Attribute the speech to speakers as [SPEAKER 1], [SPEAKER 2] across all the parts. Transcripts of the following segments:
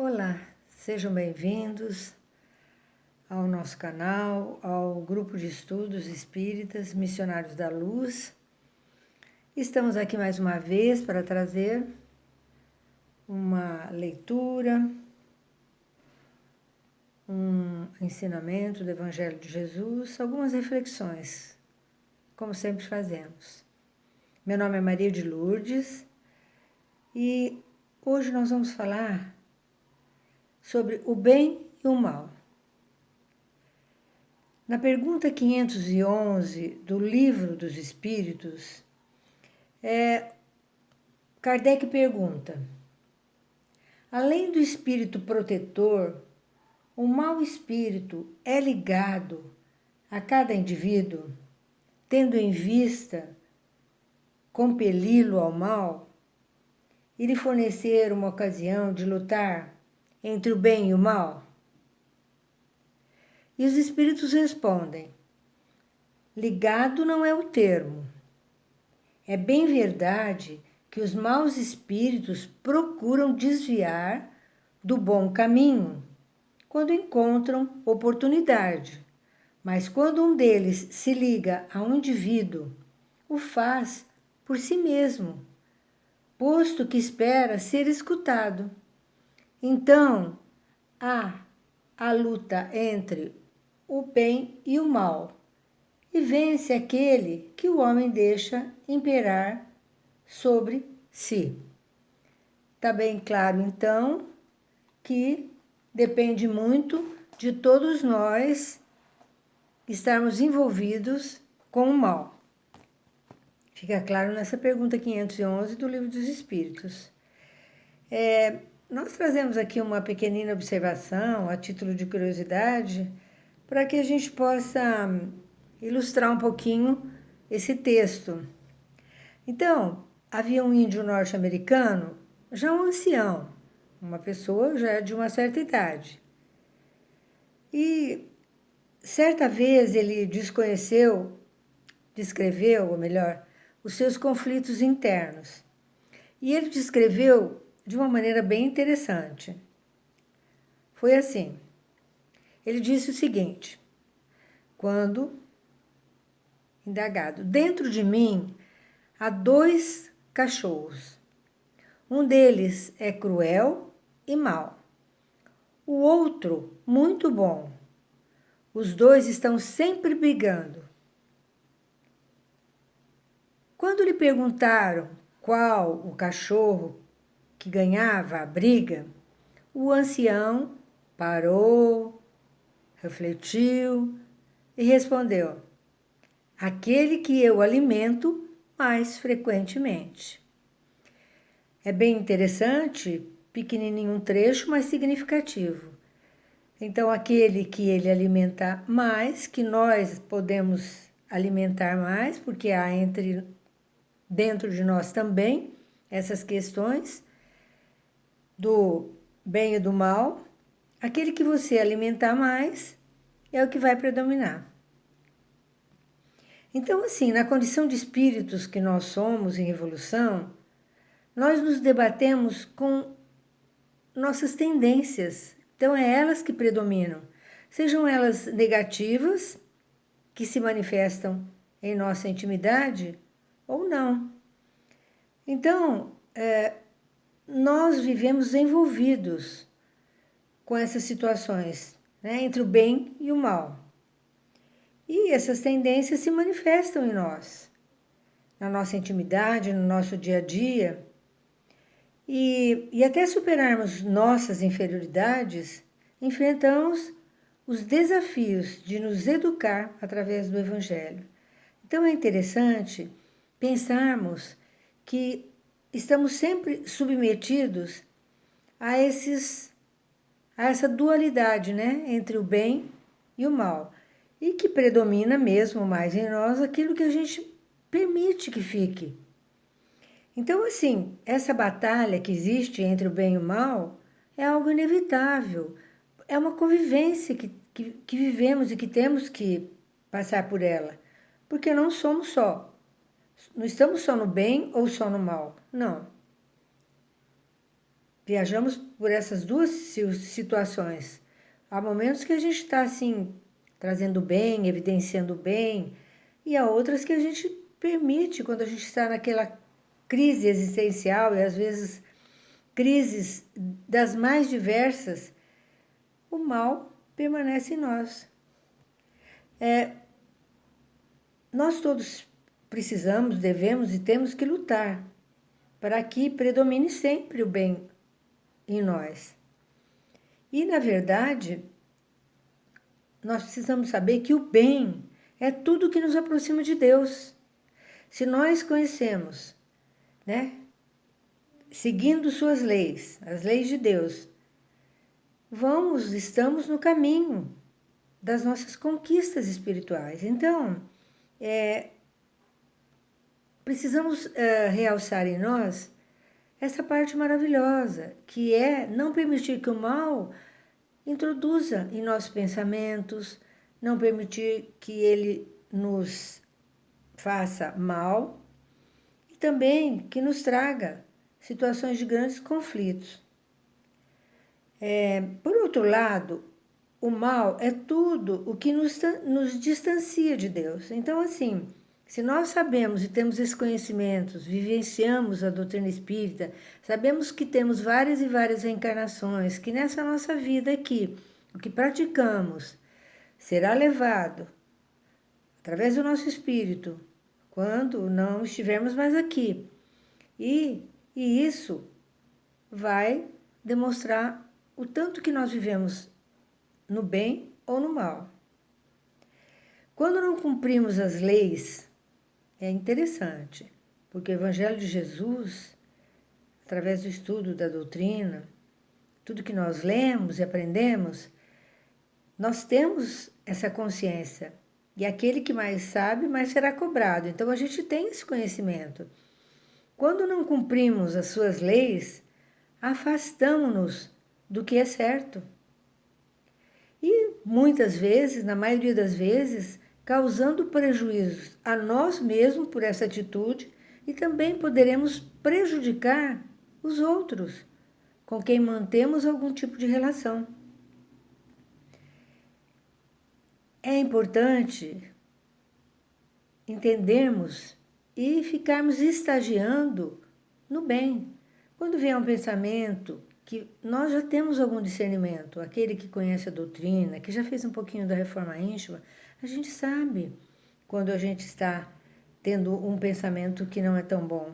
[SPEAKER 1] Olá, sejam bem-vindos ao nosso canal, ao grupo de estudos espíritas Missionários da Luz. Estamos aqui mais uma vez para trazer uma leitura, um ensinamento do Evangelho de Jesus, algumas reflexões, como sempre fazemos. Meu nome é Maria de Lourdes e hoje nós vamos falar sobre o bem e o mal. Na pergunta 511 do Livro dos Espíritos, Kardec pergunta: além do espírito protetor, o mau espírito é ligado a cada indivíduo, tendo em vista compeli-lo ao mal e lhe fornecer uma ocasião de lutar entre o bem e o mal? E os espíritos respondem: ligado não é o termo. É bem verdade que os maus espíritos procuram desviar do bom caminho quando encontram oportunidade, mas quando um deles se liga a um indivíduo, o faz por si mesmo, posto que espera ser escutado. Então, há a luta entre o bem e o mal, e vence aquele que o homem deixa imperar sobre si. Está bem claro, então, que depende muito de todos nós estarmos envolvidos com o mal. Fica claro nessa pergunta 511 do Livro dos Espíritos. Nós trazemos aqui uma pequenina observação, a título de curiosidade, para que a gente possa ilustrar um pouquinho esse texto. Então, havia um índio norte-americano, já um ancião, uma pessoa já de uma certa idade. E certa vez ele descreveu, ou melhor, os seus conflitos internos. E ele descreveu de uma maneira bem interessante. Foi assim: ele disse o seguinte, quando indagado: dentro de mim há 2 cachorros. Um deles é cruel e mau. O outro, muito bom. Os 2 estão sempre brigando. Quando lhe perguntaram qual o cachorro que ganhava a briga, o ancião parou, refletiu e respondeu: aquele que eu alimento mais frequentemente. É bem interessante, pequenininho um trecho, mas significativo. Então, aquele que ele alimenta mais, que nós podemos alimentar mais, porque há dentro de nós também essas questões do bem e do mal, aquele que você alimentar mais é o que vai predominar. Então, assim, na condição de espíritos que nós somos em evolução, nós nos debatemos com nossas tendências. Então, é elas que predominam. Sejam elas negativas, que se manifestam em nossa intimidade, ou não. Então, nós vivemos envolvidos com essas situações, né, entre o bem e o mal. E essas tendências se manifestam em nós, na nossa intimidade, no nosso dia a dia. E até superarmos nossas inferioridades, enfrentamos os desafios de nos educar através do Evangelho. Então é interessante pensarmos que estamos sempre submetidos a essa dualidade, né, entre o bem e o mal, e que predomina mesmo mais em nós aquilo que a gente permite que fique. Então, assim, essa batalha que existe entre o bem e o mal é algo inevitável, é uma convivência que vivemos e que temos que passar por ela, porque não estamos só no bem ou só no mal, não. viajamos por essas duas situações. Há momentos que a gente está assim, trazendo bem, evidenciando bem, e há outras que a gente permite, quando a gente está naquela crise existencial e às vezes crises das mais diversas, o mal permanece em nós. Nós todos precisamos, devemos e temos que lutar para que predomine sempre o bem em nós. E, na verdade, nós precisamos saber que o bem é tudo que nos aproxima de Deus. Se nós conhecemos, né, seguindo suas leis, as leis de Deus, estamos no caminho das nossas conquistas espirituais. Então, precisamos realçar em nós essa parte maravilhosa, que é não permitir que o mal introduza em nossos pensamentos, não permitir que ele nos faça mal e também que nos traga situações de grandes conflitos. Por outro lado, o mal é tudo o que nos distancia de Deus. Então, assim, se nós sabemos e temos esses conhecimentos, vivenciamos a doutrina espírita, sabemos que temos várias e várias reencarnações, que nessa nossa vida aqui, o que praticamos será levado através do nosso espírito quando não estivermos mais aqui. E isso vai demonstrar o tanto que nós vivemos no bem ou no mal. Quando não cumprimos as leis, é interessante, porque o Evangelho de Jesus, através do estudo da doutrina, tudo que nós lemos e aprendemos, nós temos essa consciência. E aquele que mais sabe, mais será cobrado. Então a gente tem esse conhecimento. Quando não cumprimos as suas leis, afastamos-nos do que é certo. E muitas vezes, na maioria das vezes, causando prejuízos a nós mesmos por essa atitude e também poderemos prejudicar os outros com quem mantemos algum tipo de relação. É importante entendermos e ficarmos estagiando no bem. Quando vier um pensamento que nós já temos algum discernimento, aquele que conhece a doutrina, que já fez um pouquinho da reforma íntima, a gente sabe quando a gente está tendo um pensamento que não é tão bom.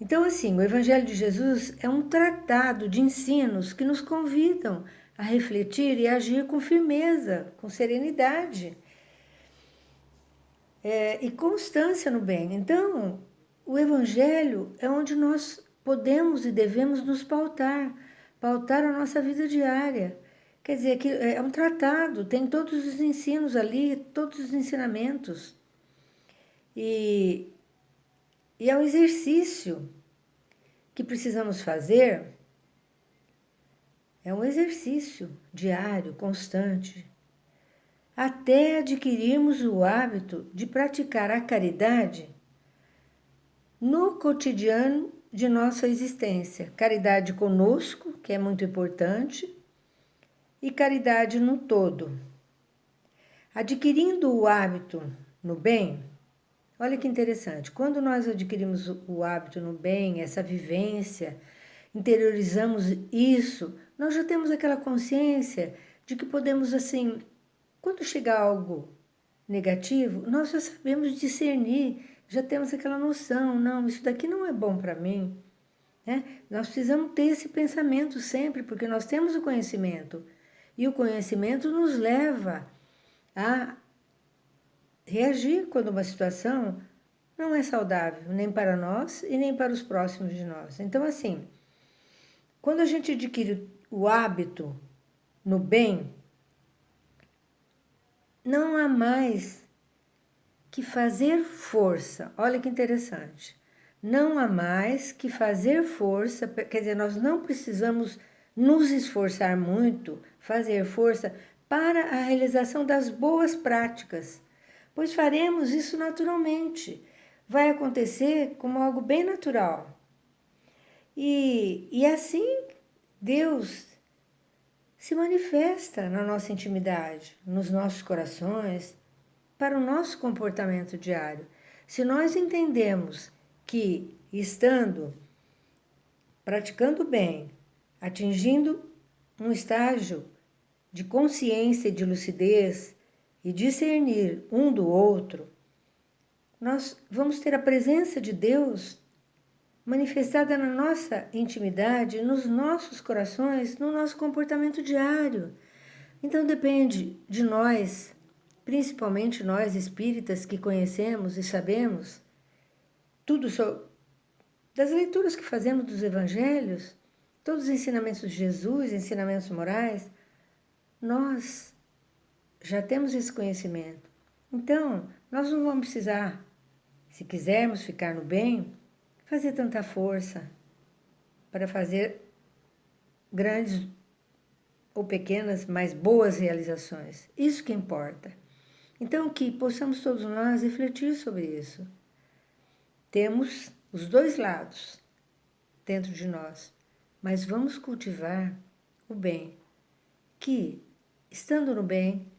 [SPEAKER 1] Então, assim, o Evangelho de Jesus é um tratado de ensinos que nos convidam a refletir e agir com firmeza, com serenidade e constância no bem. Então, o Evangelho é onde nós podemos e devemos nos pautar a nossa vida diária. Quer dizer, que é um tratado, tem todos os ensinos ali, todos os ensinamentos. E é um exercício que precisamos fazer, é um exercício diário, constante, até adquirirmos o hábito de praticar a caridade no cotidiano de nossa existência. Caridade conosco, que é muito importante, e caridade no todo. Adquirindo o hábito no bem, olha que interessante, quando nós adquirimos o hábito no bem, essa vivência, interiorizamos isso, nós já temos aquela consciência de que podemos, assim, quando chegar algo negativo, nós já sabemos discernir, já temos aquela noção, não, isso daqui não é bom para mim. Né? Nós precisamos ter esse pensamento sempre, porque nós temos o conhecimento. E o conhecimento nos leva a reagir quando uma situação não é saudável, nem para nós e nem para os próximos de nós. Então, assim, quando a gente adquire o hábito no bem, não há mais que fazer força. Olha que interessante. Não há mais que fazer força, quer dizer, nós não precisamos nos esforçar muito, fazer força para a realização das boas práticas, pois faremos isso naturalmente. Vai acontecer como algo bem natural. E assim Deus se manifesta na nossa intimidade, nos nossos corações, para o nosso comportamento diário. Se nós entendemos que estando, praticando bem, atingindo um estágio de consciência e de lucidez e discernir um do outro, nós vamos ter a presença de Deus manifestada na nossa intimidade, nos nossos corações, no nosso comportamento diário. Então depende de nós, principalmente nós espíritas que conhecemos e sabemos tudo das leituras que fazemos dos evangelhos, todos os ensinamentos de Jesus, ensinamentos morais, nós já temos esse conhecimento. Então, nós não vamos precisar, se quisermos ficar no bem, fazer tanta força para fazer grandes ou pequenas, mas boas realizações. Isso que importa. Então, que possamos todos nós refletir sobre isso. Temos os dois lados dentro de nós, mas vamos cultivar o bem, que, estando no bem,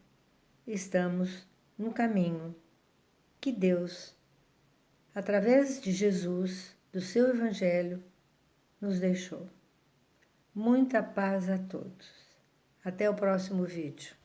[SPEAKER 1] estamos no caminho que Deus, através de Jesus, do seu Evangelho, nos deixou. Muita paz a todos. Até o próximo vídeo.